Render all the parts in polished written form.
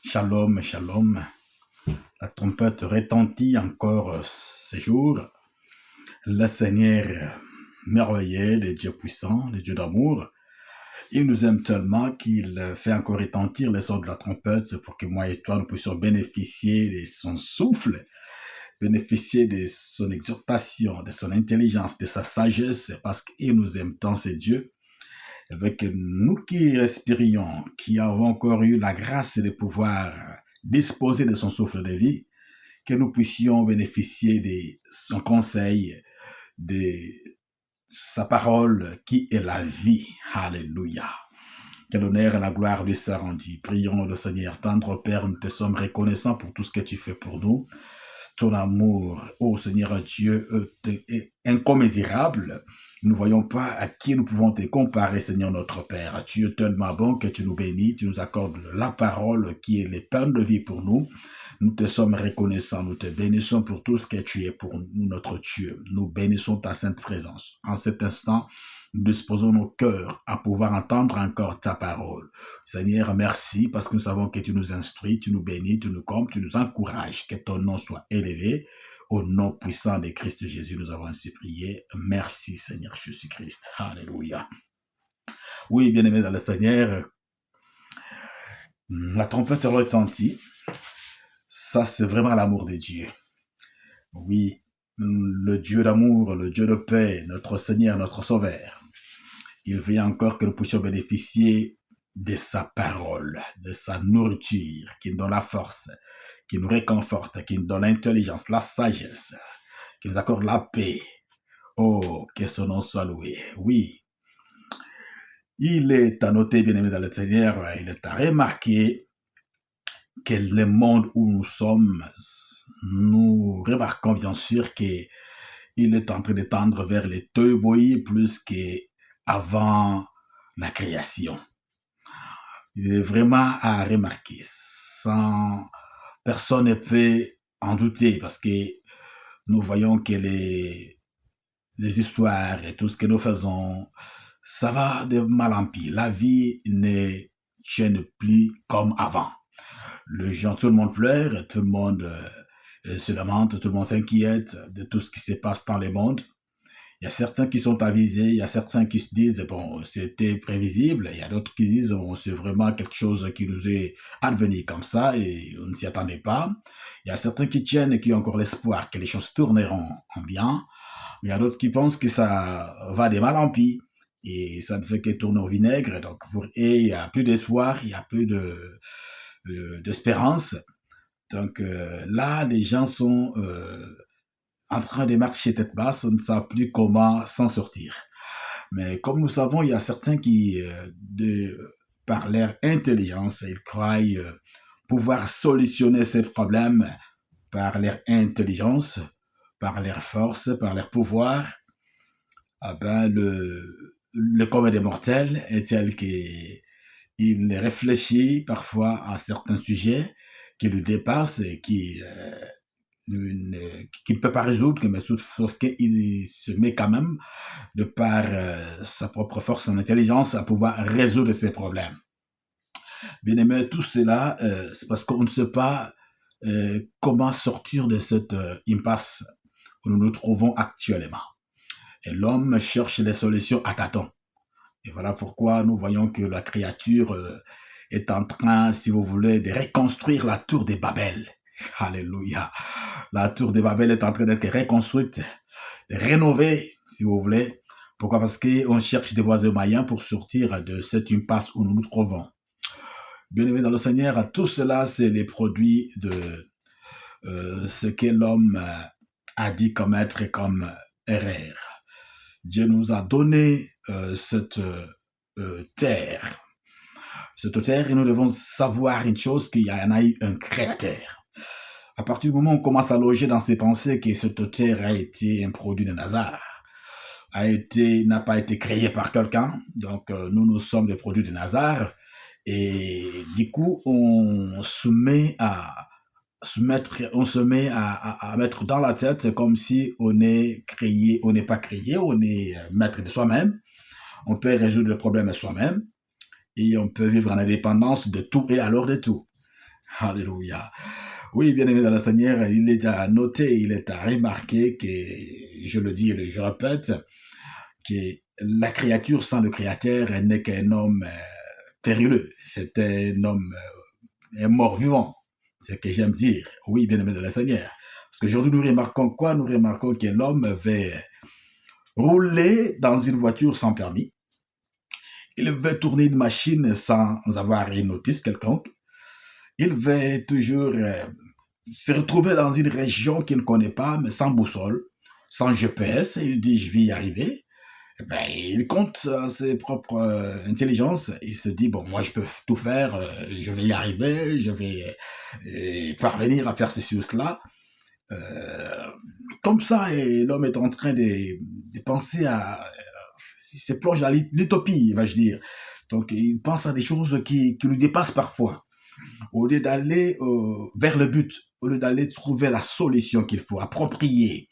Shalom, shalom. La trompette retentit encore ces jours. Le Seigneur merveilleux, le Dieu puissant, le Dieu d'amour, il nous aime tellement qu'il fait encore retentir les sons de la trompette pour que moi et toi nous puissions bénéficier de son souffle, bénéficier de son exhortation, de son intelligence, de sa sagesse, parce qu'il nous aime tant, c'est Dieu. Il veut que nous qui respirions, qui avons encore eu la grâce de pouvoir disposer de son souffle de vie, que nous puissions bénéficier de son conseil, de sa parole qui est la vie. Alléluia. Que l'honneur et la gloire lui soit rendue. Prions le Seigneur. Tendre Père, nous te sommes reconnaissants pour tout ce que tu fais pour nous. Ton amour, ô Seigneur Dieu, est incommensurable. Nous ne voyons pas à qui nous pouvons te comparer, Seigneur notre Père. Tu es tellement bon que tu nous bénis, tu nous accordes la parole qui est le pain de vie pour nous. Nous te sommes reconnaissants, nous te bénissons pour tout ce que tu es pour nous, notre Dieu. Nous bénissons ta sainte présence. En cet instant, nous disposons nos cœurs à pouvoir entendre encore ta parole. Seigneur, merci parce que nous savons que tu nous instruis, tu nous bénis, tu nous combles, tu nous encourages. Que ton nom soit élevé. Au nom puissant de Christ Jésus, nous avons ainsi prié. Merci Seigneur Jésus-Christ. Alléluia. Oui, bien-aimés dans le Seigneur, la trompette retentit. Ça, c'est vraiment l'amour de Dieu. Oui, le Dieu d'amour, le Dieu de paix, notre Seigneur, notre Sauveur. Il veut encore que nous puissions bénéficier de sa parole, de sa nourriture, qui nous donne la force, qui nous réconforte, qui nous donne l'intelligence, la sagesse, qui nous accorde la paix. Oh, que son nom soit loué. Oui, il est à noter, bien-aimé dans le Seigneur, il est à remarquer que le monde où nous sommes, nous remarquons bien sûr qu'il est en train de tendre vers les teuboïs plus qu'avant la création. Il est vraiment à remarquer. Sans personne ne peut en douter parce que nous voyons que les histoires et tout ce que nous faisons, ça va de mal en pire. La vie ne tient plus comme avant. Tout le monde pleure, tout le monde se lamente, tout le monde s'inquiète de tout ce qui se passe dans le monde. Il y a certains qui sont avisés, il y a certains qui se disent, bon, c'était prévisible, il y a d'autres qui disent, bon, c'est vraiment quelque chose qui nous est advenu comme ça et on ne s'y attendait pas. Il y a certains qui tiennent et qui ont encore l'espoir que les choses tourneront en bien. Il y a d'autres qui pensent que ça va de mal en pis et ça ne fait que tourner au vinaigre. Donc, pour eux, il n'y a plus d'espoir, il n'y a plus d'espérance. Donc là, les gens sont en train de marcher tête basse, on ne sait plus comment s'en sortir. Mais comme nous savons, il y a certains qui, par leur intelligence, ils croient pouvoir solutionner ces problèmes par leur intelligence, par leur force, par leur pouvoir. Ah ben, le commun des mortels est tel qu'il réfléchit parfois à certains sujets qui le dépassent et qui ne peut pas résoudre, mais sauf qu'il se met quand même, de par sa propre force, son intelligence, à pouvoir résoudre ces problèmes. Bien aimé, tout cela, c'est parce qu'on ne sait pas comment sortir de cette impasse où nous nous trouvons actuellement. Et l'homme cherche les solutions à tâtons. Et voilà pourquoi nous voyons que la créature est en train, si vous voulez, de reconstruire la tour de Babel. Alléluia. La tour de Babel est en train d'être reconstruite, rénovée, si vous voulez. Pourquoi? Parce qu'on cherche des voies et moyens pour sortir de cette impasse où nous nous trouvons. Bien-aimés dans le Seigneur, tout cela, c'est les produits de ce que l'homme a dit commettre comme erreur. Dieu nous a donné cette terre. Cette terre, et nous devons savoir une chose, qu'il y en a eu un créateur. À partir du moment où on commence à loger dans ses pensées que cette terre a été un produit de hasard, n'a pas été créé par quelqu'un, donc nous sommes des produits de hasard, et du coup on se met à mettre dans la tête comme si on n'est pas créé, on est maître de soi-même, on peut résoudre le problème soi-même, et on peut vivre en indépendance de tout et alors de tout. Alléluia. Oui, bien aimé dans le Seigneur, il est à noter, il est à remarquer que, je le dis et je répète, que la créature sans le Créateur n'est qu'un homme périlleux. C'est un homme, un mort-vivant. C'est ce que j'aime dire. Oui, bien aimé dans le Seigneur. Parce qu'aujourd'hui, nous remarquons quoi? Nous remarquons que l'homme veut rouler dans une voiture sans permis. Il veut tourner une machine sans avoir une notice quelconque. Il veut toujours se retrouver dans une région qu'il ne connaît pas, mais sans boussole, sans GPS. Il dit, je vais y arriver. Eh ben, il compte ses propres intelligences. Il se dit, bon, moi, je peux tout faire. Je vais y arriver. Je vais parvenir à faire ceci ou cela. Euh, Comme ça, et l'homme est en train de penser à... Il se plonge dans l'utopie, va-je dire. Donc, il pense à des choses qui lui dépassent parfois. Au lieu d'aller vers le but, au lieu d'aller trouver la solution qu'il faut, approprier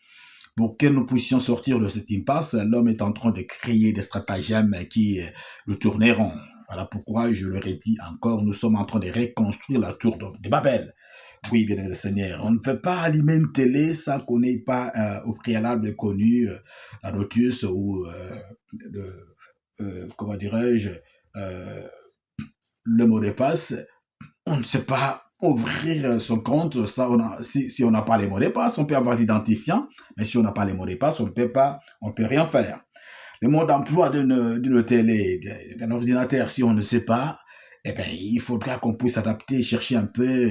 pour que nous puissions sortir de cette impasse, l'homme est en train de créer des stratagèmes qui le tourneront. Voilà pourquoi je leur ai dit encore, nous sommes en train de reconstruire la tour de Babel. Oui, bien aimé Seigneur, on ne peut pas allumer une télé sans qu'on n'ait pas au préalable connu la notice ou comment dirais-je, euh, le mot de passe. On ne sait pas ouvrir son compte. Ça, si on n'a pas les mots de passe, on peut avoir l'identifiant, mais si on n'a pas les mots de passe, on ne peut rien faire. Le mode d'emploi d'une télé, d'un ordinateur, si on ne sait pas, eh ben, il faudra qu'on puisse adapter, chercher un peu,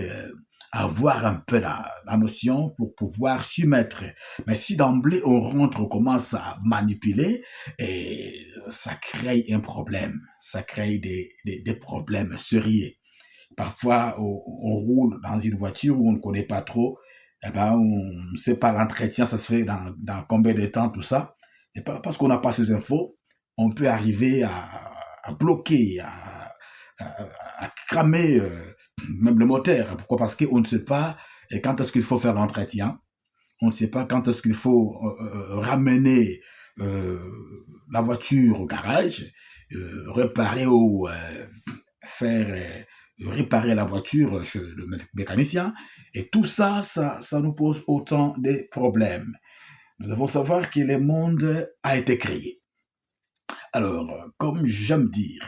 avoir un peu la notion pour pouvoir s'y mettre. Mais si d'emblée on rentre, on commence à manipuler, et ça crée un problème. Ça crée des problèmes sérieux. Parfois, on roule dans une voiture où on ne connaît pas trop. Eh ben, on ne sait pas l'entretien, ça se fait dans combien de temps, tout ça. Et parce qu'on n'a pas ces infos, on peut arriver à bloquer, à, à cramer même le moteur. Pourquoi? Parce qu'on ne sait pas quand est-ce qu'il faut faire l'entretien. On ne sait pas quand est-ce qu'il faut ramener euh, la voiture au garage, réparer ou faire réparer la voiture chez le mécanicien. Et tout ça, ça nous pose autant de problèmes. Nous devons savoir que le monde a été créé. Alors, comme j'aime dire,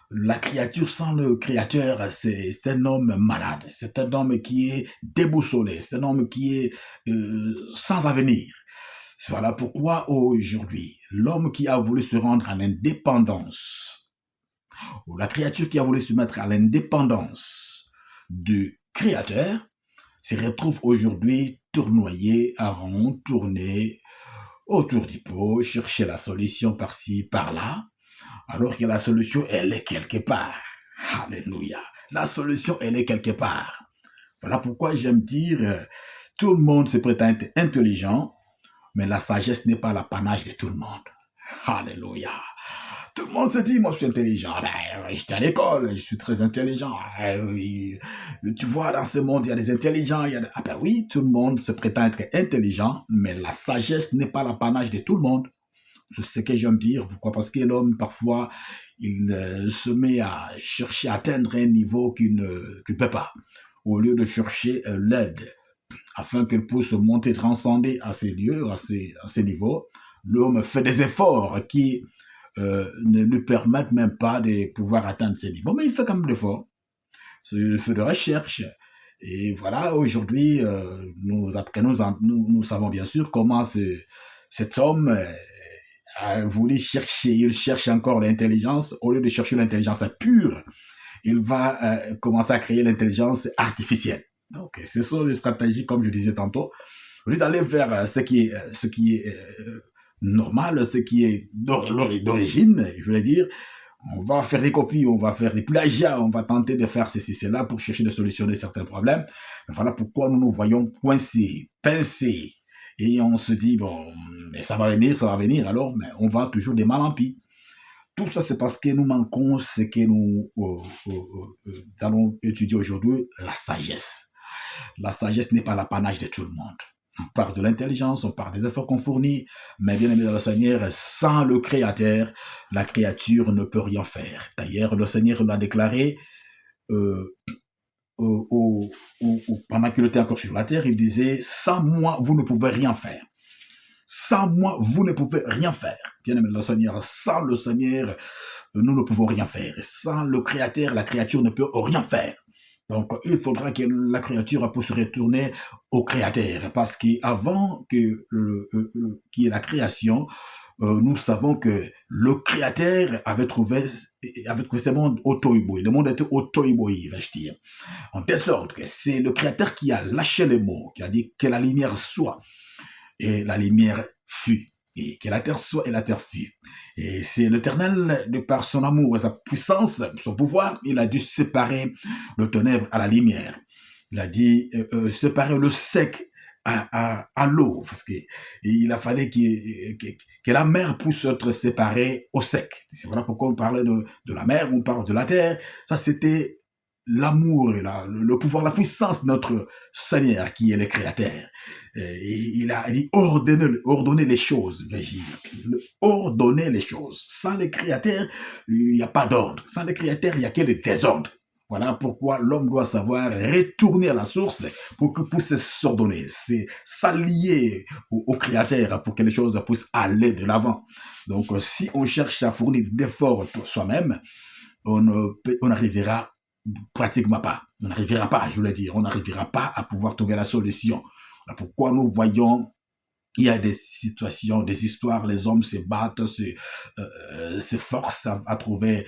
la créature sans le créateur, c'est un homme malade, c'est un homme qui est déboussolé, c'est un homme qui est sans avenir. Voilà pourquoi aujourd'hui, l'homme qui a voulu se rendre à l'indépendance, ou la créature qui a voulu se mettre à l'indépendance du créateur, se retrouve aujourd'hui tournoyé, à rond, tourné autour du pot, chercher la solution par-ci, par-là, alors que la solution, elle est quelque part. Alléluia. La solution, elle est quelque part. Voilà pourquoi j'aime dire, tout le monde se prétend être intelligent, mais la sagesse n'est pas l'apanage de tout le monde. Alléluia. Tout le monde se dit, moi je suis intelligent. Ben, j'étais à l'école, je suis très intelligent. Oui. Tu vois, dans ce monde, il y a des intelligents. Ah ben oui, tout le monde se prétend être intelligent, mais la sagesse n'est pas l'apanage de tout le monde. C'est ce que j'aime dire. Pourquoi? Parce que l'homme, parfois, il se met à chercher à atteindre un niveau qu'il ne peut pas. Au lieu de chercher l'aide, afin qu'il puisse monter, transcender à ces lieux, à ces niveaux, l'homme fait des efforts qui ne lui permettent même pas de pouvoir atteindre ces niveaux. Mais il fait quand même l'effort. Il fait de recherche. Et voilà, aujourd'hui, nous apprenons, nous savons bien sûr comment cet homme a voulu chercher, il cherche encore l'intelligence. Au lieu de chercher l'intelligence pure, il va commencer à créer l'intelligence artificielle. Donc, ce sont les stratégies, comme je disais tantôt. Au lieu d'aller vers ce qui est normal, ce qui est d'origine, je voulais dire, on va faire des copies, on va faire des plagiats, on va tenter de faire ceci, cela pour chercher de solutionner certains problèmes. Voilà pourquoi nous nous voyons coincés, pincés. Et on se dit, bon, mais ça va venir, alors mais on va toujours des mal en pis. Tout ça, c'est parce que nous manquons ce que nous allons étudier aujourd'hui, la sagesse. La sagesse n'est pas l'apanage de tout le monde. On parle de l'intelligence, on parle des efforts qu'on fournit, mais bien aimé dans le Seigneur, sans le Créateur, la créature ne peut rien faire. D'ailleurs, le Seigneur l'a déclaré, euh, pendant qu'il était encore sur la terre, il disait, sans moi, vous ne pouvez rien faire. Sans moi, vous ne pouvez rien faire. Bien aimé le Seigneur, sans le Seigneur, nous ne pouvons rien faire. Sans le Créateur, la créature ne peut rien faire. Donc, il faudra que la créature puisse se retourner au Créateur. Parce qu'avant qu'il y ait la création, nous savons que le Créateur avait trouvé ce monde auto-iboï. Le monde était auto-iboï, vais-je dire. En telle sorte que c'est le Créateur qui a lâché les mots, qui a dit que la lumière soit. Et la lumière fut. Et que la terre soit et la terre fut. Et c'est l'Éternel, de par son amour et sa puissance, son pouvoir, il a dû séparer le ténèbre à la lumière. Il a dit séparer le sec à l'eau, parce qu'il a fallu que la mer puisse être séparée au sec. C'est voilà pourquoi on parlait de la mer, on parle de la terre. Ça, c'était l'amour et le pouvoir, la puissance de notre Seigneur qui est le Créateur. Il a dit ordonner les choses, ordonner les choses. Sans le Créateur, il n'y a pas d'ordre. Sans le Créateur, il n'y a que le désordre. Voilà pourquoi l'homme doit savoir retourner à la source pour qu'il puisse s'ordonner. C'est s'allier au Créateur pour que les choses puissent aller de l'avant. Donc, si on cherche à fournir d'efforts soi-même, on n'arrivera pratiquement pas. On n'arrivera pas, je voulais dire, on n'arrivera pas à pouvoir trouver la solution. Voilà pourquoi nous voyons, il y a des situations, des histoires, les hommes se battent, se forcent à trouver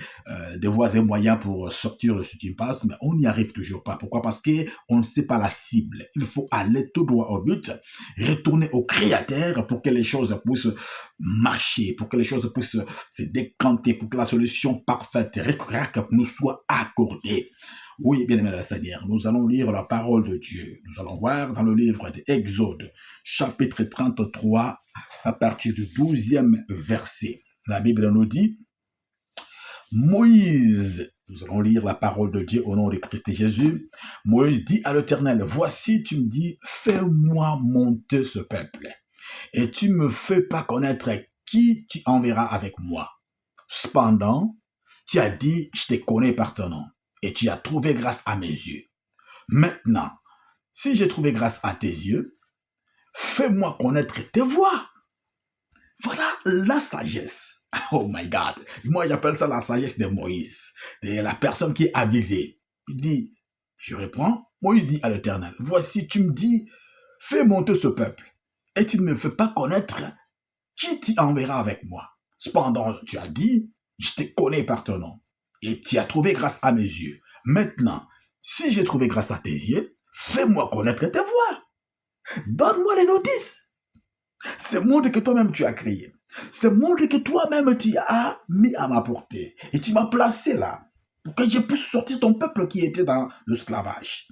des voies et moyens pour sortir de ce qui passe, mais on n'y arrive toujours pas. Pourquoi? Parce qu'on ne sait pas la cible. Il faut aller tout droit au but, retourner au Créateur pour que les choses puissent marcher, pour que les choses puissent se décanter, pour que la solution parfaite et nous soit accordée. Oui, bien aimé le Seigneur, nous allons lire la parole de Dieu. Nous allons voir dans le livre d'Exode, chapitre 33, à partir du 12e verset. La Bible nous dit, Moïse, nous allons lire la parole de Dieu au nom de Christ Jésus. Moïse dit à l'Éternel, voici, tu me dis, fais-moi monter ce peuple, et tu me fais pas connaître qui tu enverras avec moi. Cependant, tu as dit, je te connais par ton nom, et tu as trouvé grâce à mes yeux. Maintenant, si j'ai trouvé grâce à tes yeux, fais-moi connaître tes voies. Voilà la sagesse. Oh my God. Moi, j'appelle ça la sagesse de Moïse. De la personne qui est avisée. Il dit, je reprends, Moïse dit à l'Éternel, voici, tu me dis, fais monter ce peuple, et tu ne me fais pas connaître qui t'y enverra avec moi. Cependant, tu as dit, je te connais par ton nom, et tu as trouvé grâce à mes yeux. Maintenant, si j'ai trouvé grâce à tes yeux, fais-moi connaître tes voies. Donne-moi les notices. Ce monde que toi-même tu as créé. Ce monde que toi-même tu as mis à ma portée. Et tu m'as placé là pour que je puisse sortir ton peuple qui était dans l'esclavage.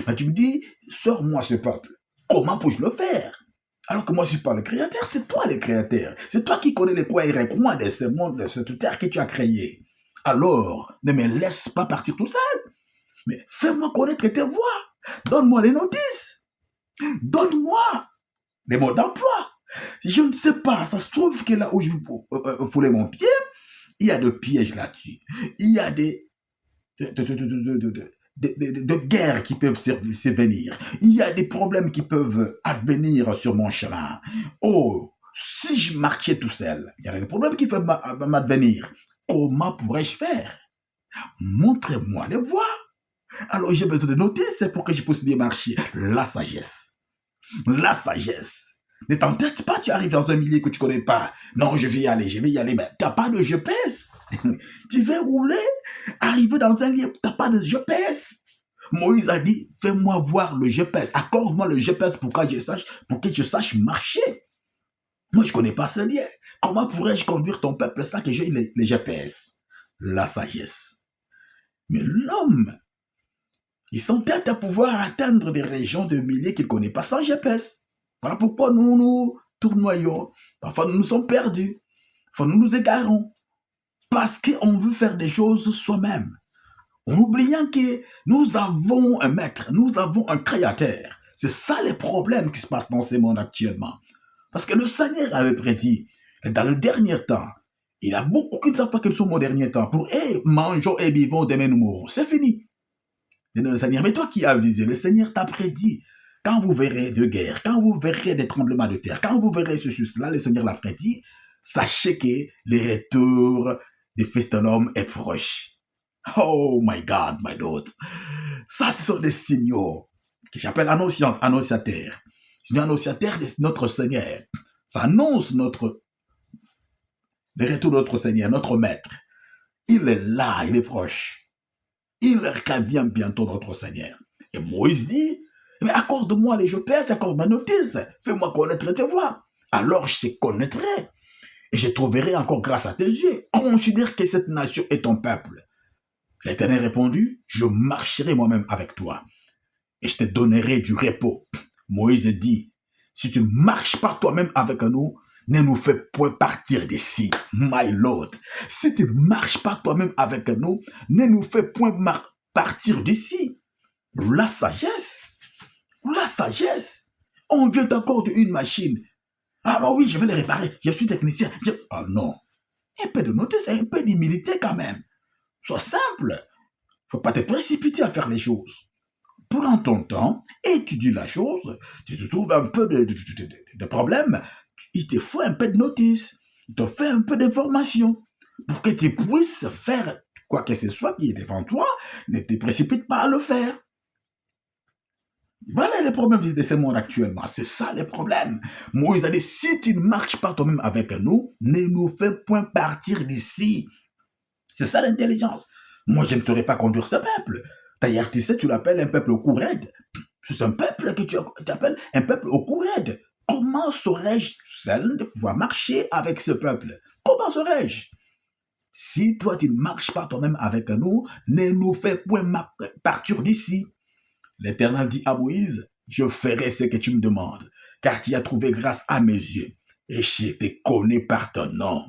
Mais tu me dis, sors-moi ce peuple. Comment puis-je le faire? Alors que moi, je ne suis pas le créateur, c'est toi le créateur. C'est toi qui connais les coins et les recoins de ce monde, de cette terre que tu as créé. Alors, ne me laisse pas partir tout seul. Mais fais-moi connaître tes voies. Donne-moi les notices. Donne-moi des mots d'emploi. Je ne sais pas, ça se trouve que là où je foulais mon pied, il y a des pièges là-dessus. Il y a des guerres qui peuvent se venir. Il y a des problèmes qui peuvent advenir sur mon chemin. Oh, si je marchais tout seul, il y a des problèmes qui peuvent m'advenir. Comment pourrais-je faire? Montrez-moi les voies. Alors j'ai besoin de notices pour que je puisse bien marcher. La sagesse. La sagesse. Ne t'entête pas, tu arrives dans un milieu que tu ne connais pas. Non, je vais y aller, mais tu n'as pas de GPS. Tu veux rouler, arriver dans un lieu, tu n'as pas de GPS. Moïse a dit, fais-moi voir le GPS, accorde-moi le GPS pour que je sache marcher. Moi, je ne connais pas ce lieu. Comment pourrais-je conduire ton peuple sans que j'ai les GPS? La sagesse. Mais l'homme, il s'entête à pouvoir atteindre des régions de milliers qu'il ne connaît pas sans GPS. Voilà pourquoi nous nous tournoyons. Parfois, nous nous sommes perdus. Parfois, nous nous égarons. Parce qu'on veut faire des choses soi-même. En oubliant que nous avons un maître, nous avons un créateur. C'est ça les problèmes qui se passent dans ce monde actuellement. Parce que le Seigneur avait prédit, dans le dernier temps, il y a beaucoup qui ne savent pas qu'ils sont au dernier temps. Pour mangeons et vivons, demain nous mourrons. C'est fini. Le Seigneur, mais toi qui as visé, le Seigneur t'a prédit. Quand vous verrez de guerre, quand vous verrez des tremblements de terre, quand vous verrez ceci, cela, le Seigneur l'a prédit, sachez que le retour des fils de l'homme est proche. Oh my God, my Lord. Ça, ce sont des signaux que j'appelle annonciateurs. Signaux annonciateurs de notre Seigneur. Ça annonce le retour de notre Seigneur, notre Maître. Il est là, il est proche. Il revient bientôt, notre Seigneur. Et Moïse dit, mais accorde-moi les GPS, accorde ma notice, fais-moi connaître tes voies. Alors je te connaîtrai et je trouverai encore grâce à tes yeux. Considère que cette nation est ton peuple. L'Éternel répondit, je marcherai moi-même avec toi et je te donnerai du repos. Moïse dit, si tu ne marches pas toi-même avec nous, ne nous fais point partir d'ici, my Lord. Si tu ne marches pas toi-même avec nous, ne nous fais point partir d'ici. La sagesse. La sagesse. On vient encore d'une machine. Ah bah oui, je vais les réparer. Je suis technicien. Ah non. Un peu de notice, un peu d'humilité quand même. Sois simple. Faut pas te précipiter à faire les choses. Prends ton temps, étudie la chose. Tu te trouves un peu de problème. Il te faut un peu de notice. Il te fait un peu d'information. Pour que tu puisses faire quoi que ce soit qui est devant toi, ne te précipite pas à le faire. Voilà les problèmes de ce monde actuellement. C'est ça les problèmes. Moïse a dit, si tu ne marches pas toi-même avec nous, ne nous fais point partir d'ici. C'est ça l'intelligence. Moi, je ne saurais pas conduire ce peuple. D'ailleurs, tu sais, tu l'appelles un peuple au cou raide. C'est un peuple que tu appelles un peuple au cou raide. Comment saurais-je seul de pouvoir marcher avec ce peuple? Comment saurais-je? Si toi, tu ne marches pas toi-même avec nous, ne nous fais point partir d'ici. L'Éternel dit à Moïse, je ferai ce que tu me demandes, car tu as trouvé grâce à mes yeux, et je te connais par ton nom.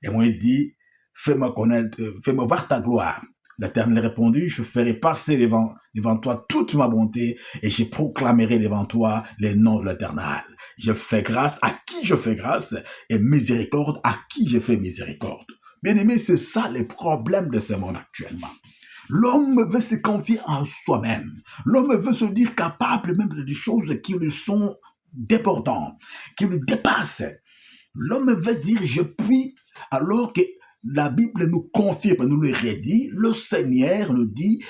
Et Moïse dit, fais-moi connaître, fais-moi voir ta gloire. L'Éternel répondit, je ferai passer devant toi toute ma bonté, et je proclamerai devant toi les noms de l'Éternel. Je fais grâce à qui je fais grâce, et miséricorde à qui je fais miséricorde. Bien aimé, c'est ça le problème de ce monde actuellement. L'homme veut se confier en soi-même. L'homme veut se dire capable même de choses qui lui sont débordantes, qui lui dépassent. L'homme veut se dire je puis, alors que la Bible nous confirme, nous le redit, le Seigneur nous dit,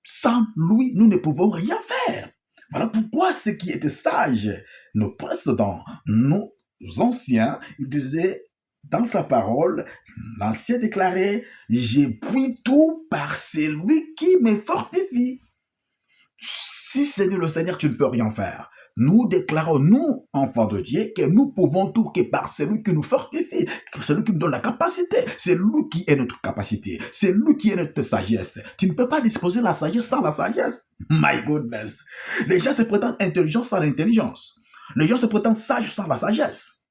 sans lui, nous ne pouvons rien faire. Voilà pourquoi ceux qui étaient sages, nos précédents, nos anciens, ils disaient dans sa parole, l'ancien déclarait, j'ai pris tout par celui qui me fortifie. Si c'est le Seigneur, tu ne peux rien faire. Nous déclarons, nous, enfants de Dieu, que nous pouvons tout que par celui qui nous fortifie, celui qui nous donne la capacité. C'est lui qui est notre capacité. C'est lui qui est notre sagesse. Tu ne peux pas disposer de la sagesse sans la sagesse. My goodness. Les gens se prétendent intelligents sans l'intelligence. Les gens se prétendent sages sans la sagesse.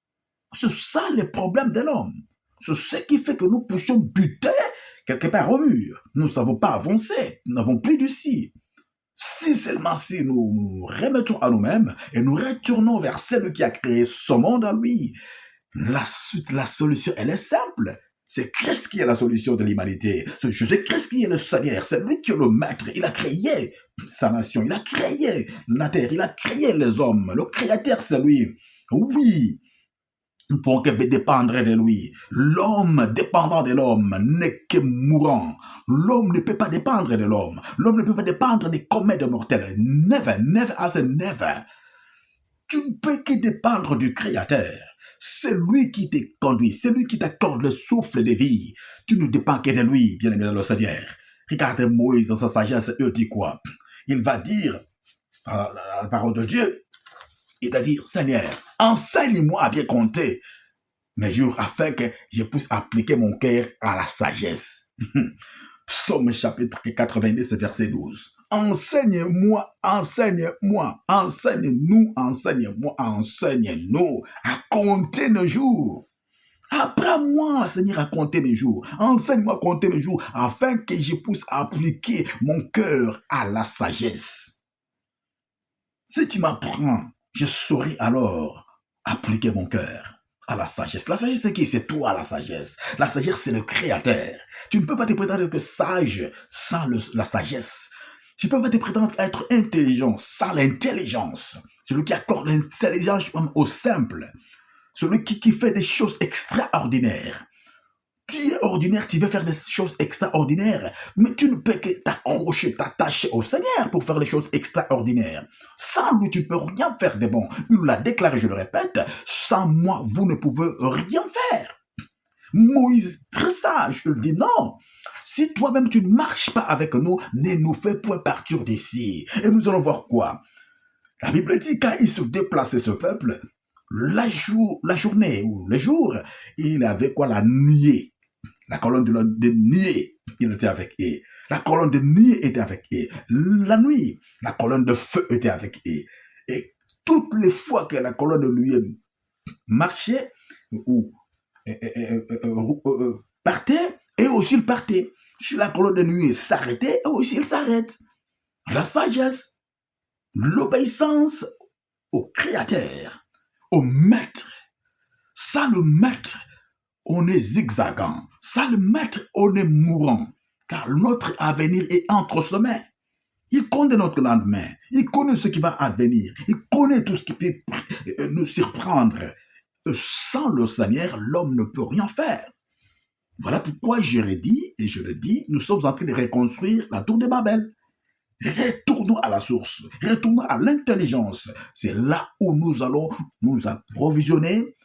C'est ça le problème de l'homme. C'est ce qui fait que nous puissions buter quelque part au mur. Nous ne savons pas avancer. Nous n'avons plus de si. Si seulement si nous nous remettons à nous-mêmes et nous retournons vers celui qui a créé ce monde à lui, la solution, elle est simple. C'est Christ qui est la solution de l'humanité. C'est Jésus-Christ qui est le Seigneur. C'est lui qui est le maître. Il a créé sa nation. Il a créé la terre. Il a créé les hommes. Le créateur, c'est lui. Oui. Pour que dépendre de lui. L'homme dépendant de l'homme n'est que mourant. L'homme ne peut pas dépendre de l'homme. L'homme ne peut pas dépendre des comètes de mortels. Never, never as a never. Tu ne peux que dépendre du Créateur. C'est lui qui te conduit. C'est lui qui t'accorde le souffle de vie. Tu ne dépends que de lui, bien-aimé dans le Seigneur. Regarde Moïse dans sa sagesse, il dit quoi? Il va dire, dans la parole de Dieu, il va dire, Seigneur, enseigne-moi à bien compter mes jours afin que je puisse appliquer mon cœur à la sagesse. Psaume chapitre 90, verset 12. Enseigne-moi, enseigne-moi, enseigne-nous, enseigne-moi, enseigne-nous à compter nos jours. Apprends-moi, Seigneur, à compter mes jours. Enseigne-moi à compter mes jours afin que je puisse appliquer mon cœur à la sagesse. Si tu m'apprends, je saurai alors appliquer mon cœur à la sagesse. La sagesse, c'est qui? C'est toi, la sagesse. La sagesse, c'est le Créateur. Tu ne peux pas te prétendre que sage sans la sagesse. Tu peux pas te prétendre être intelligent sans l'intelligence. Celui qui accorde l'intelligence au simple. Celui qui fait des choses extraordinaires. Tu es ordinaire, tu veux faire des choses extraordinaires, mais tu ne peux que t'accrocher, t'attacher au Seigneur pour faire les choses extraordinaires. Sans lui, tu ne peux rien faire de bon. Il l'a déclaré, je le répète, sans moi, vous ne pouvez rien faire. Moïse, très sage, il dit non. Si toi-même tu ne marches pas avec nous, ne nous fais point partir d'ici. Et nous allons voir quoi? La Bible dit quand il se déplaçait ce peuple, la journée ou le jour, il avait quoi? La nuée. La colonne de nuée, il était avec eux. La colonne de nuée était avec eux. La nuit, la colonne de feu était avec eux. Et toutes les fois que la colonne de nuée marchait ou partait, et aussi il partait. Si la colonne de nuée s'arrêtait, et aussi il s'arrête. La sagesse, l'obéissance au Créateur, au Maître. Ça, le Maître, on est zigzagant. Ça, le Maître, on est mourant. Car notre avenir est entre ses mains. Il connaît notre lendemain. Il connaît ce qui va advenir. Il connaît tout ce qui peut nous surprendre. Sans le Seigneur, l'homme ne peut rien faire. Voilà pourquoi je le dis, et je le dis, nous sommes en train de reconstruire la tour de Babel. Retournons à la source. Retournons à l'intelligence. C'est là où nous allons nous approvisionner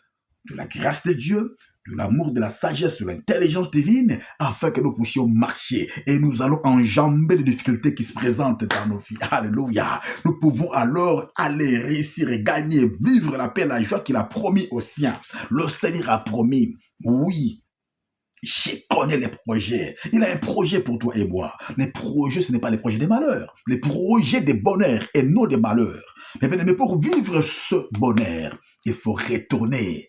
de la grâce de Dieu, de l'amour, de la sagesse, de l'intelligence divine, afin que nous puissions marcher. Et nous allons enjamber les difficultés qui se présentent dans nos vies. Alléluia. Nous pouvons alors aller réussir et gagner, vivre la paix, la joie qu'il a promis aux siens. Le Seigneur a promis, oui, je connais les projets. Il a un projet pour toi et moi. Les projets, ce n'est pas les projets des malheurs. Les projets des bonheurs et non des malheurs. Mais pour vivre ce bonheur, il faut retourner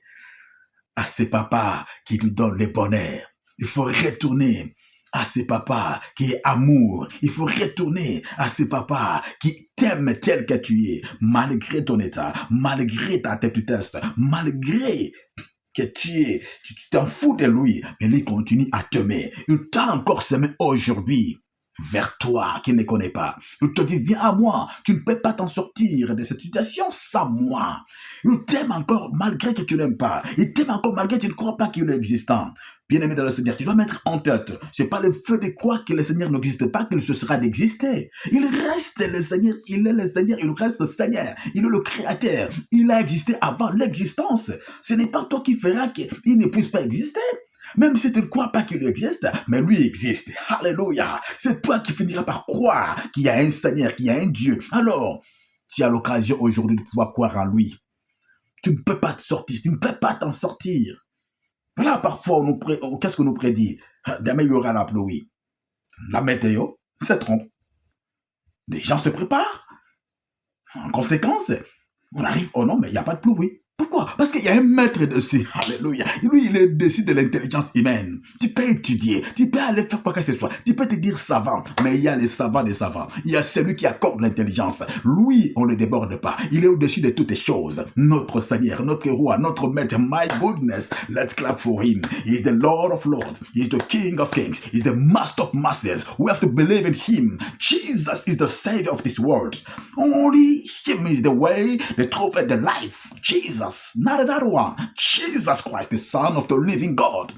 à ses papas qui nous donnent le bonheur. Il faut retourner à ses papas qui est amour. Il faut retourner à ses papas qui t'aiment tel que tu es, malgré ton état, malgré ta tête test, malgré que tu t'en fous de lui, mais lui continue à t'aimer. Il t'a encore semé aujourd'hui vers toi qui ne connais pas. Il te dit, viens à moi, tu ne peux pas t'en sortir de cette situation sans moi. Il t'aime encore malgré que tu n'aimes pas. Il t'aime encore malgré que tu ne crois pas qu'il est existant. Bien-aimé dans le Seigneur, tu dois mettre en tête, c'est pas le fait de croire que le Seigneur n'existe pas qu'il cessera d'exister. Il reste le Seigneur, il est le Seigneur, il reste le Seigneur, il est le Créateur. Il a existé avant l'existence. Ce n'est pas toi qui feras qu'il ne puisse pas exister. Même si tu ne crois pas qu'il existe, mais lui existe. Alléluia. C'est toi qui finiras par croire qu'il y a un Seigneur, qu'il y a un Dieu. Alors, tu as l'occasion aujourd'hui de pouvoir croire en lui. Tu ne peux pas te sortir, tu ne peux pas t'en sortir. Voilà, parfois, qu'est-ce qu'on nous prédit? Demain, il y aura la pluie. La météo se trompe. Les gens se préparent. En conséquence, on arrive, oh non, mais il n'y a pas de pluie. Pourquoi? Parce qu'il y a un maître dessus. Alléluia. Lui, il est dessus de l'intelligence humaine. Tu peux étudier. Tu peux aller faire quoi que ce soit. Tu peux te dire savant. Mais il y a les savants des savants. Il y a celui qui accorde l'intelligence. Lui, on ne le déborde pas. Il est au-dessus de toutes les choses. Notre Seigneur, notre roi, notre maître. My goodness. Let's clap for him. He is the Lord of lords. He is the King of kings. He is the Master of masters. We have to believe in him. Jesus is the Savior of this world. Only him is the way, the truth, and the life. Jesus. Not another one. Jesus Christ, the Son of the living God.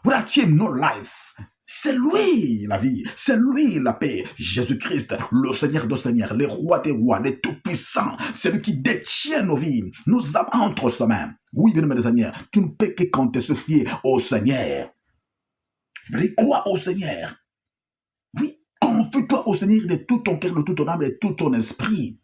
Without him, no life. C'est lui la vie, c'est lui la paix. Jésus-Christ, le Seigneur des Seigneurs, le roi des rois, le Tout-Puissant, c'est lui qui détient nos vies. Nous avons entre ses mains. Oui, bien aimé Seigneur, tu ne peux que compter se fier au Seigneur. Crois au Seigneur. Oui, confie-toi au Seigneur de tout ton cœur, de toute ton âme, de tout ton esprit.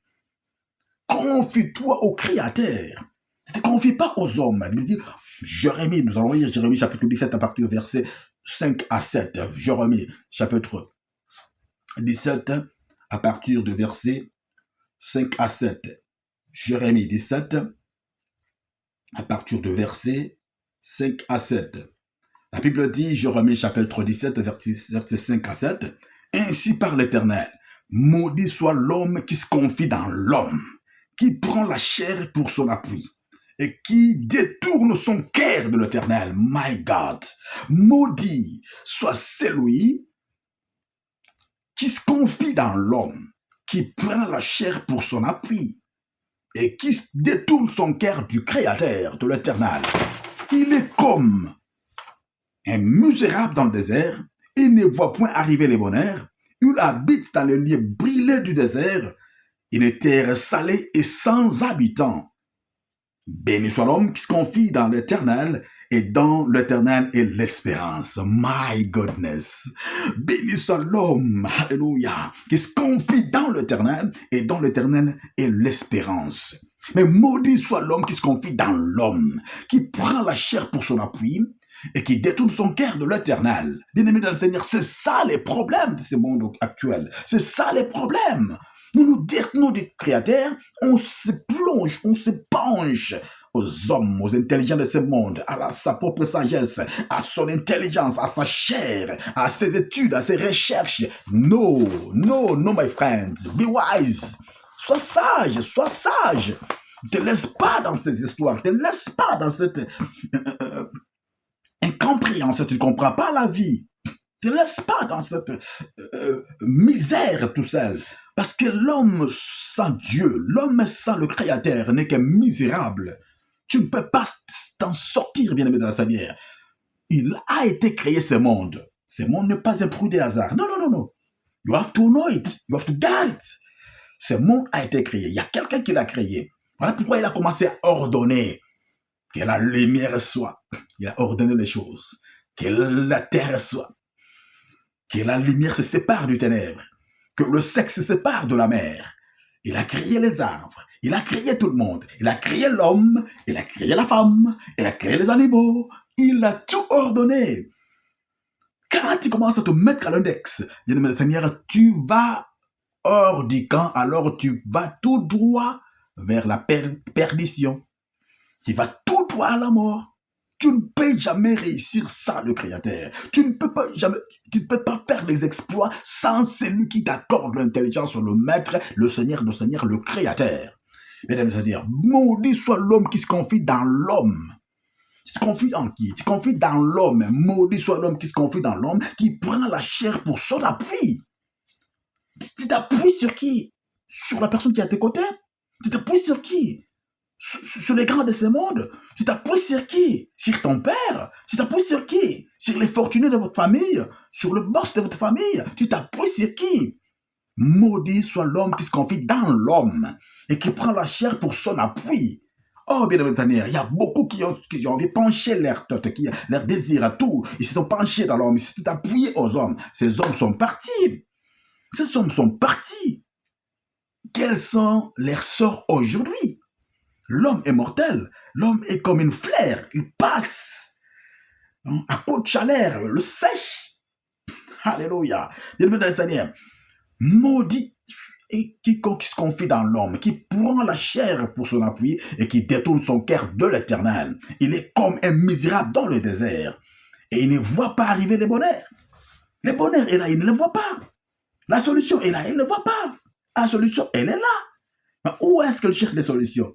Confie-toi au Créateur. Ne te confie pas aux hommes. Il dit, Jérémie, nous allons lire Jérémie chapitre 17 à partir du verset 5 à 7. Jérémie chapitre 17 à partir du verset 5 à 7. Jérémie 17 à partir du verset 5 à 7. La Bible dit, Jérémie chapitre 17 verset 5 à 7. Ainsi parle l'Éternel, maudit soit l'homme qui se confie dans l'homme, qui prend la chair pour son appui et qui détourne son cœur de l'Éternel. My God, maudit soit celui qui se confie dans l'homme, qui prend la chair pour son appui et qui détourne son cœur du Créateur, de l'Éternel. Il est comme un misérable dans le désert, il ne voit point arriver les bonheurs, il habite dans les lieux brûlés du désert, une terre salée et sans habitants. Béni soit l'homme qui se confie dans l'Éternel, et dans l'Éternel est l'espérance. My goodness. Béni soit l'homme, alléluia, qui se confie dans l'Éternel, et dans l'Éternel est l'espérance. Mais maudit soit l'homme qui se confie dans l'homme, qui prend la chair pour son appui, et qui détourne son cœur de l'Éternel. Bien-aimés dans le Seigneur, c'est ça les problèmes de ce monde actuel. C'est ça les problèmes. Nous détenons du Créateur, on se plonge, on se penche aux hommes, aux intelligents de ce monde, sa propre sagesse, à son intelligence, à sa chair, à ses études, à ses recherches. No, my friends, be wise. Sois sage, sois sage. Ne te laisse pas dans ces histoires, ne te laisse pas dans cette incompréhension, tu ne comprends pas la vie. Ne te laisse pas dans cette misère tout seul. Parce que l'homme sans Dieu, l'homme sans le Créateur n'est que misérable. Tu ne peux pas t'en sortir, bien-aimé dans la Seigneur. Il a été créé ce monde. Ce monde n'est pas un fruit des hasards. Non. You have to know it. You have to get it. Ce monde a été créé. Il y a quelqu'un qui l'a créé. Voilà pourquoi il a commencé à ordonner que la lumière soit. Il a ordonné les choses. Que la terre soit. Que la lumière se sépare du ténèbre. Que le sexe se sépare de la mer. Il a créé les arbres. Il a créé tout le monde. Il a créé l'homme. Il a créé la femme. Il a créé les animaux. Il a tout ordonné. Quand tu commences à te mettre à l'index, Seigneur, tu vas hors du camp, alors tu vas tout droit vers la perdition. Tu vas tout droit à la mort. Tu ne peux jamais réussir sans le Créateur. Tu ne peux pas faire les exploits sans celui qui t'accorde l'intelligence, le Maître, le Seigneur, le Créateur. Mesdames et messieurs, maudit soit l'homme qui se confie dans l'homme. Tu te confies en qui? Tu te confies dans l'homme. Maudit soit l'homme qui se confie dans l'homme, qui prend la chair pour son appui. Tu t'appuies sur qui? Sur la personne qui est à tes côtés? Tu t'appuies sur qui? Sur les grands de ce monde? Tu t'appuies sur qui? Sur ton père? Tu t'appuies sur qui? Sur les fortunés de votre famille? Sur le boss de votre famille? Tu t'appuies sur qui? Maudit soit l'homme qui se confie dans l'homme et qui prend la chair pour son appui. Oh, bien aimé, il y a beaucoup qui ont envie de pencher leur tête, leur désir à tout. Ils se sont penchés dans l'homme, ils se sont appuyés aux hommes. Ces hommes sont partis. Ces hommes sont partis. Quels sont leurs sorts aujourd'hui? L'homme est mortel. L'homme est comme une fleur. Il passe à coup de chaleur, le sèche. Alléluia. Bien aimé dans le Seigneur. Maudit et quiconque se confie dans l'homme, qui prend la chair pour son appui et qui détourne son cœur de l'Éternel. Il est comme un misérable dans le désert et il ne voit pas arriver les bonheurs. Les bonheurs est là, il ne le voit pas. La solution est là, il ne le voit pas. La solution, elle est là. Mais où est-ce qu'elle cherche des solutions?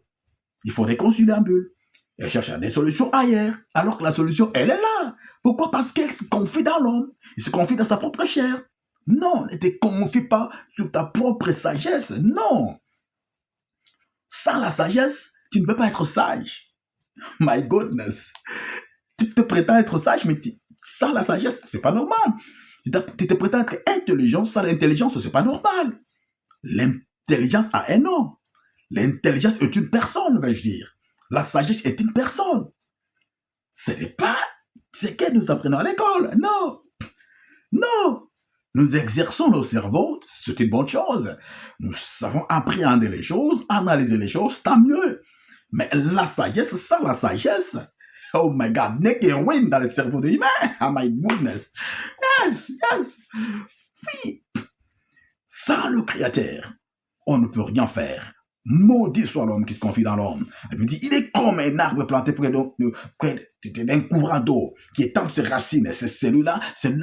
Il faut des conciliabules. Elle cherche des solutions ailleurs, alors que la solution, elle est là. Pourquoi? Parce qu'elle se confie dans l'homme. Il se confie dans sa propre chair. Non, ne te confie pas sur ta propre sagesse. Non. Sans la sagesse, tu ne peux pas être sage. My goodness. Tu te prétends être sage, mais sans la sagesse, c'est pas normal. Tu te prétends être intelligent, sans l'intelligence, c'est pas normal. L'intelligence a un nom. L'intelligence est une personne, vais-je dire. La sagesse est une personne. Ce n'est pas ce que nous apprenons à l'école. Non. Non. Nous exerçons nos cerveaux, c'est une bonne chose. Nous savons appréhender les choses, analyser les choses, tant mieux. Mais la sagesse, sans la sagesse, oh my God, n'est qu'un ruine dans le cerveau de l'humain. Oh my goodness. Yes. Oui. Sans le Créateur, on ne peut rien faire. Maudit soit l'homme qui se confie dans l'homme. Elle me dit, il est comme un arbre planté près d'un courant d'eau qui étend ses racines. C'est celui-là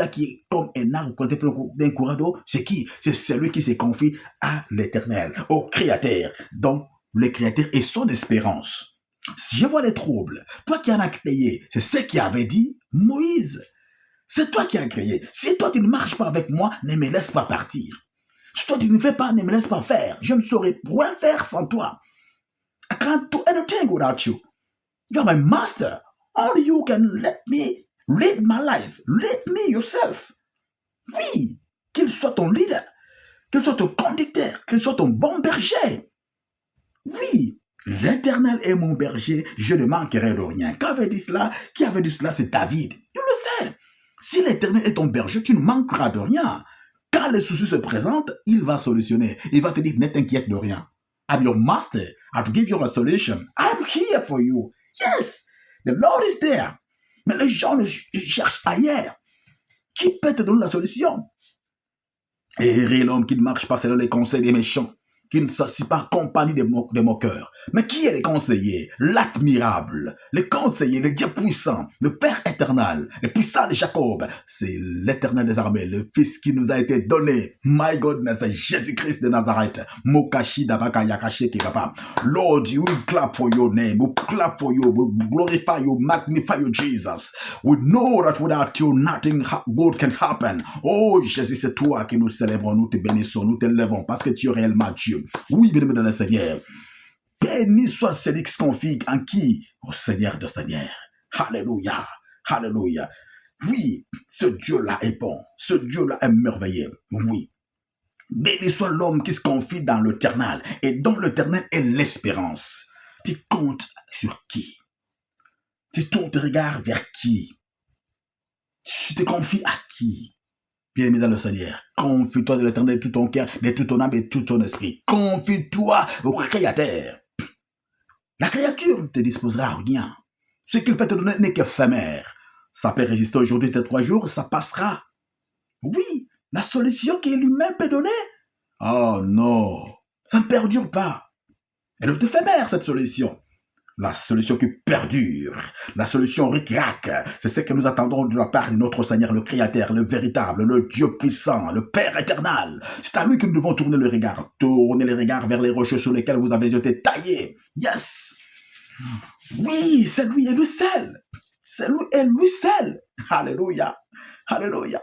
qui est comme un arbre planté près d'un courant d'eau. C'est qui? C'est celui qui se confie à l'Éternel, au Créateur. Donc, le Créateur est son espérance. Si je vois les troubles, toi qui en as créé, c'est ce qui avait dit Moïse. C'est toi qui as créé. Si toi tu ne marches pas avec moi, ne me laisse pas partir. Si toi tu ne fais pas, ne me laisse pas faire. Je ne saurais rien faire sans toi. I can't do anything without you. You're my master. Only you can let me lead my life. Lead me yourself. Oui, qu'il soit ton leader, qu'il soit ton conducteur, qu'il soit ton bon berger. Oui, l'Éternel est mon berger, je ne manquerai de rien. Qui avait dit cela? Qui avait dit cela? C'est David. Il le sait. Si l'Éternel est ton berger, tu ne manqueras de rien. Quand les soucis se présentent, il va solutionner. Il va te dire, ne t'inquiète de rien. I'm your master. I'll give you a solution. I'm here for you. Yes, the Lord is there. Mais les gens cherchent ailleurs. Qui peut te donner la solution? Et l'homme qui ne marche pas selon les conseils des méchants, qui ne s'assit pas compagnie des moqueurs. Mais qui est le conseiller? L'admirable, le conseiller, le Dieu puissant, le Père éternel, le puissant de Jacob. C'est l'Éternel des armées, le Fils qui nous a été donné. My goodness, Jésus-Christ de Nazareth. Mokashi Dabaka Yakashi Kikapa. Lord, we clap for your name. We clap for you. We glorify you, magnify you, Jesus. We know that without you, nothing good can happen. Oh, Jésus, c'est toi qui nous célébrons, nous te bénissons, nous t'élèvons parce que tu es réellement Dieu. Oui, bien-aimé dans le Seigneur. Béni soit celui qui se confie en qui? Au Seigneur de Seigneur. Alléluia. Alléluia. Oui, ce Dieu-là est bon. Ce Dieu-là est merveilleux. Oui. Béni soit l'homme qui se confie dans l'Éternel et dont l'Éternel est l'espérance. Tu comptes sur qui? Tu tournes tes regards vers qui? Tu te confies à qui? Bien-aimé dans le Seigneur, confie-toi de l'Éternel de tout ton cœur, de toute ton âme et de tout ton esprit. Confie-toi au Créateur. La créature ne te disposera à rien. Ce qu'il peut te donner n'est qu'éphémère. Ça peut résister aujourd'hui, de 3 jours, ça passera. Oui, la solution que lui-même peut donner. Oh non, ça ne perdure pas. Elle est éphémère, cette solution. La solution qui perdure, la solution ric-rac, c'est ce que nous attendons de la part de notre Seigneur, le Créateur, le véritable, le Dieu puissant, le Père éternel. C'est à lui que nous devons tourner le regard. Tournez les regards vers les rochers sur lesquels vous avez été taillés. Yes! Oui, c'est lui et lui seul. C'est lui et lui seul. Alléluia. Alléluia.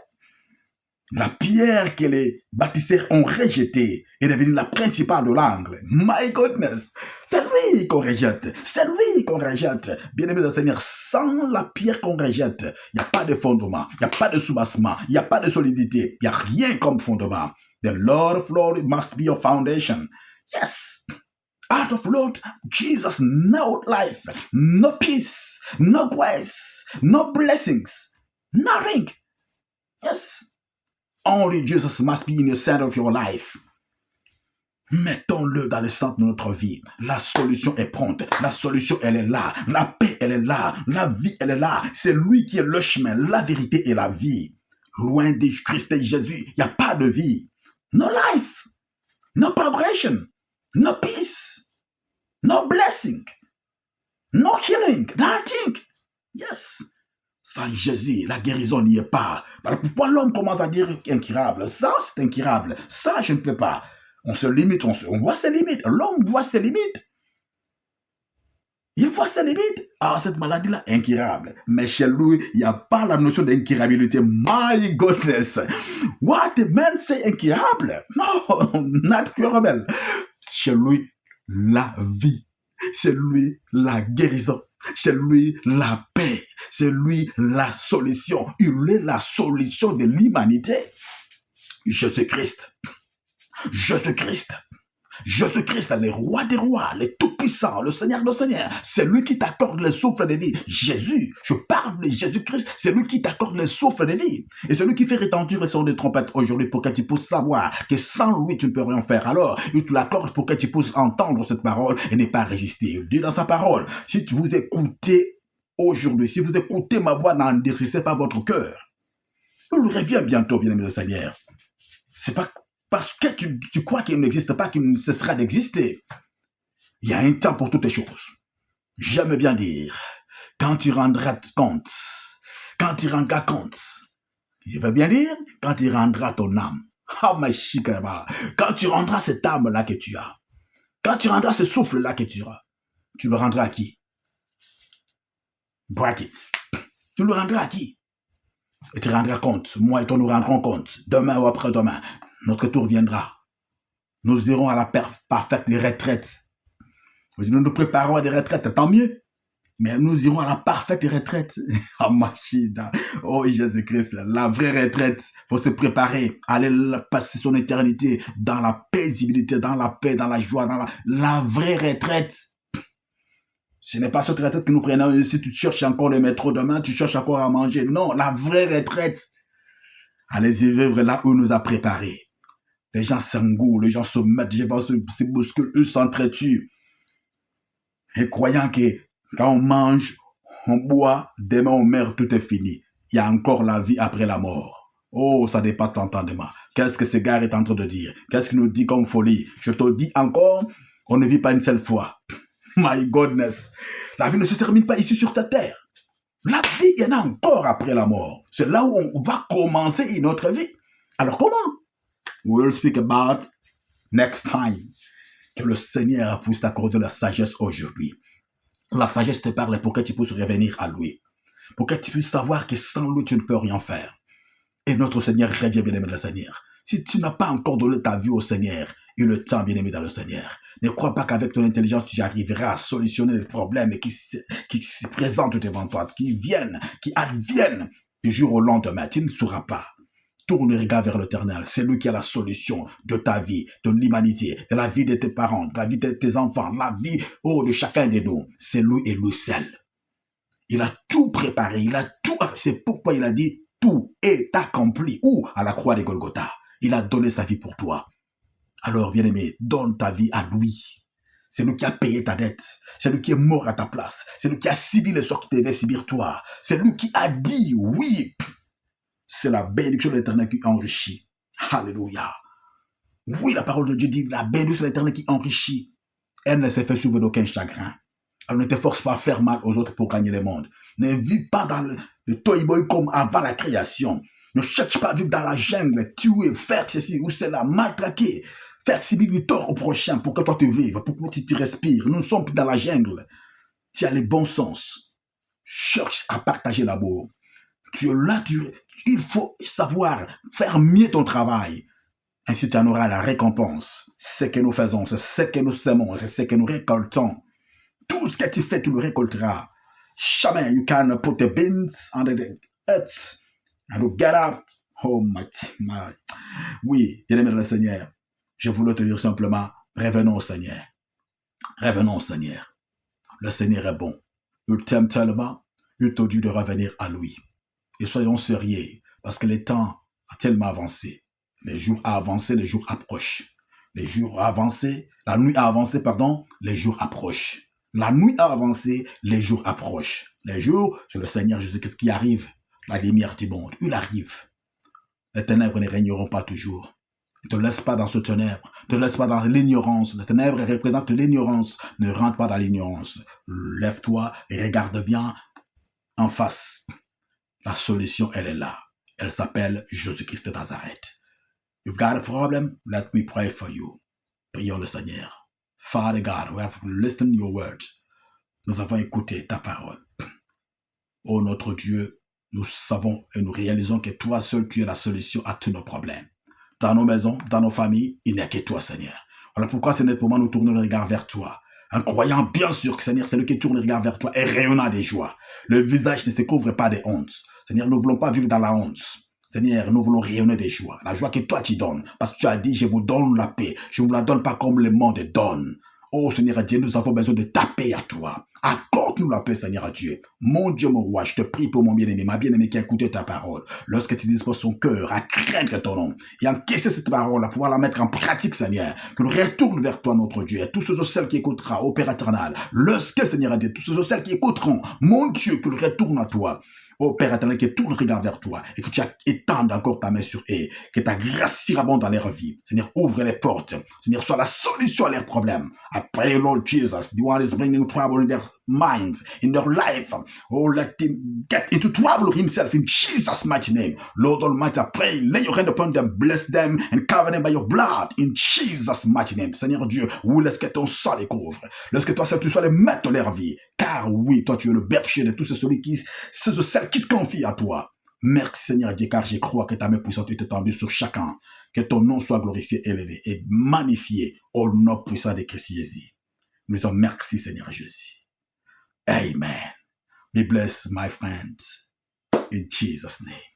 La pierre que les bâtisseurs ont rejetée est devenue la principale de l'angle. My goodness! C'est lui qu'on rejette. C'est lui qu'on rejette. Bien-aimé de Seigneur, sans la pierre qu'on rejette, il n'y a pas de fondement, il n'y a pas de soubassement, il n'y a pas de solidité, il n'y a rien comme fondement. The Lord of Lords must be your foundation. Yes! Out of Lord Jesus, no life, no peace, no grace, no blessings, nothing. Yes! Only Jesus must be in the center of your life. Mettons-le dans le centre de notre vie. La solution est prompte. La solution, elle est là. La paix, elle est là. La vie, elle est là. C'est lui qui est le chemin, la vérité et la vie. Loin de Christ et Jésus, il n'y a pas de vie. No life. No progression. No peace. No blessing. No healing. Nothing. Yes. Sans Jésus, la guérison n'y est pas. Alors pourquoi l'homme commence à dire incurable? Ça, c'est incurable. Ça, je ne peux pas. On se limite, on voit ses limites. L'homme voit ses limites. Il voit ses limites. Ah, cette maladie-là, incurable. Mais chez lui, il n'y a pas la notion d'incurabilité. My goodness. What the man say incurable? No, not curable. Chez lui, la vie. Chez lui, la guérison. C'est lui la paix, c'est lui la solution. Il est la solution de l'humanité. Jésus-Christ, Jésus-Christ, Jésus-Christ, le roi des rois, le tout-puissant, le Seigneur des seigneurs, c'est lui qui t'accorde le souffle de vie. Jésus, je parle de Jésus-Christ, c'est lui qui t'accorde le souffle de vie. Et c'est lui qui fait retentir le son des trompettes aujourd'hui pour que tu puisses savoir que sans lui, tu ne peux rien faire. Alors, il te l'accorde pour que tu puisses entendre cette parole et ne pas résister. Il dit dans sa parole, si vous écoutez aujourd'hui, si vous écoutez ma voix, n'endurcissez pas votre cœur. Il revient bientôt, bien-aimé le Seigneur. C'est pas parce que tu crois qu'il n'existe pas qu'il ne cessera d'exister. Il y a un temps pour toutes les choses. J'aime bien dire, quand tu rendras compte, quand tu rendras compte, je veux bien dire, quand tu rendras ton âme, quand tu rendras cette âme-là que tu as, quand tu rendras ce souffle-là que tu as, tu le rendras à qui? Bracket. Tu le rendras à qui? Et tu rendras compte, moi et toi nous rendrons compte, demain ou après-demain, notre tour viendra. Nous irons à la parfaite retraite. Nous nous préparons à des retraites, tant mieux. Mais nous irons à la parfaite retraite. Oh, Machida. Oh, Jésus-Christ, la vraie retraite. Il faut se préparer, aller passer son éternité dans la paisibilité, dans la paix, dans la joie, dans la vraie retraite. Ce n'est pas cette retraite que nous prenons ici. Tu cherches encore le métro demain, tu cherches encore à manger. Non, la vraie retraite. Allez y vivre là où nous a préparés. Les gens s'engoulent, les gens se mettent, les gens se bousculent, eux s'entretuent. Et croyant que quand on mange, on boit, demain on meurt, tout est fini. Il y a encore la vie après la mort. Oh, ça dépasse l'entendement. Qu'est-ce que ce gars est en train de dire? Qu'est-ce qu'il nous dit comme folie? Je te dis encore, on ne vit pas une seule fois. My goodness. La vie ne se termine pas ici sur ta terre. La vie, il y en a encore après la mort. C'est là où on va commencer une autre vie. Alors comment? We'll speak about next time. Que le Seigneur puisse t'accorder la sagesse aujourd'hui. La sagesse te parle pour que tu puisses revenir à lui. Pour que tu puisses savoir que sans lui, tu ne peux rien faire. Et notre Seigneur revient, bien-aimé dans le Seigneur. Si tu n'as pas encore donné ta vie au Seigneur, il le temps, bien-aimé dans le Seigneur. Ne crois pas qu'avec ton intelligence, tu arriveras à solutionner les problèmes qui se présentent devant toi, qui viennent, qui adviennent du jour au lendemain. Tu ne sauras pas. Tourne le regard vers l'Éternel. C'est lui qui a la solution de ta vie, de l'humanité, de la vie de tes parents, de la vie de tes enfants, de la vie de chacun de nous. C'est lui et lui seul. Il a tout préparé, il a tout. C'est pourquoi il a dit tout est accompli. Ou à la croix de Golgotha. Il a donné sa vie pour toi. Alors, bien-aimé, donne ta vie à lui. C'est lui qui a payé ta dette. C'est lui qui est mort à ta place. C'est lui qui a subi le sort que tu devais subir toi. C'est lui qui a dit oui. C'est la bénédiction de l'Éternel qui enrichit. Alléluia. Oui, la parole de Dieu dit la bénédiction de l'Éternel qui enrichit. Elle ne s'est fait suivre d'aucun chagrin. Elle ne te force pas à faire mal aux autres pour gagner le monde. Ne vis pas dans le toy-boy comme avant la création. Ne cherche pas à vivre dans la jungle, tuer, faire ceci ou cela, maltraquer, faire subir du tort au prochain pour que toi tu vives, pour que tu respires. Nous ne sommes plus dans la jungle. Tu as le bon sens. Cherche à partager l'amour. Tu es là, il faut savoir faire mieux ton travail. Ainsi, tu en auras la récompense. Ce que nous faisons, c'est ce que nous semons, c'est ce que nous récoltons. Tout ce que tu fais, tu le récolteras. Jamais you can put the beans under the earth and you get up. Oh my. Oui, bien-aimé le Seigneur, je voulais te dire simplement, revenons au Seigneur. Revenons au Seigneur. Le Seigneur est bon. Il t'aime tellement, il te dit de revenir à lui. Et soyons sérieux, parce que le temps a tellement avancé. Les jours ont avancé, les jours approchent. Les jours ont avancé, la nuit a avancé, pardon, les jours approchent. La nuit a avancé, les jours approchent. Les jours, c'est le Seigneur Jésus-Christ qui arrive. La lumière du monde, il arrive. Les ténèbres ne régneront pas toujours. Ne te laisse pas dans ce ténèbre. Ne te laisse pas dans l'ignorance. Les ténèbres représentent l'ignorance. Ne rentre pas dans l'ignorance. Lève-toi et regarde bien en face. La solution, elle est là. Elle s'appelle Jésus-Christ de Nazareth. You've got a problem? Let me pray for you. Prions le Seigneur. Father God, we have listened to your word. Nous avons écouté ta parole. Oh notre Dieu, nous savons et nous réalisons que toi seul, tu es la solution à tous nos problèmes. Dans nos maisons, dans nos familles, il n'y a que toi, Seigneur. Voilà pourquoi, Seigneur, pour moi, nous tournons le regard vers toi. En croyant bien sûr que, Seigneur, c'est lui qui tourne le regard vers toi et rayonnant des joies. Le visage ne se couvre pas de honte. Seigneur, nous ne voulons pas vivre dans la honte. Seigneur, nous voulons rayonner des joies. La joie que toi tu donnes. Parce que tu as dit, je vous donne la paix. Je ne vous la donne pas comme le monde donne. Oh Seigneur Dieu, nous avons besoin de ta paix à toi. Accorde-nous la paix, Seigneur Dieu. Mon Dieu, mon roi, je te prie pour mon bien-aimé, ma bien-aimée qui a écouté ta parole. Lorsque tu disposes son cœur à craindre ton nom et encaisser cette parole, à pouvoir la mettre en pratique, Seigneur, que nous retourne vers toi, notre Dieu. Et tous ceux et celles qui écoutera, au Père éternel, lorsque, Seigneur Dieu, tous ceux et celles qui écouteront, mon Dieu, que nous retourne à toi. Oh Père éternel, que tout le regard vers toi et que tu étendes encore ta main sur eux, que ta grâce surabonde dans leur vie. Seigneur, ouvre les portes. Seigneur, sois la solution à leurs problèmes. I pray, Lord Jesus, the one is bringing trouble in their minds, in their life. Oh, let him get into trouble himself in Jesus' mighty name. Lord Almighty, I pray, lay your hand upon them, bless them, and cover them by your blood in Jesus' mighty name. Seigneur Dieu, oui, laisse que ton sang les couvre. Laisse que toi seul, tu sois le maître de leur vie. Car oui, toi, tu es le berger de tous ceux qui se confient à toi. Merci Seigneur Dieu, car je crois que ta main puissante est étendue sur chacun. Que ton nom soit glorifié, élevé et magnifié au nom puissant de Christ Jésus. Nous disons merci Seigneur Jésus. Amen. Be blessed, my friends. In Jesus' name.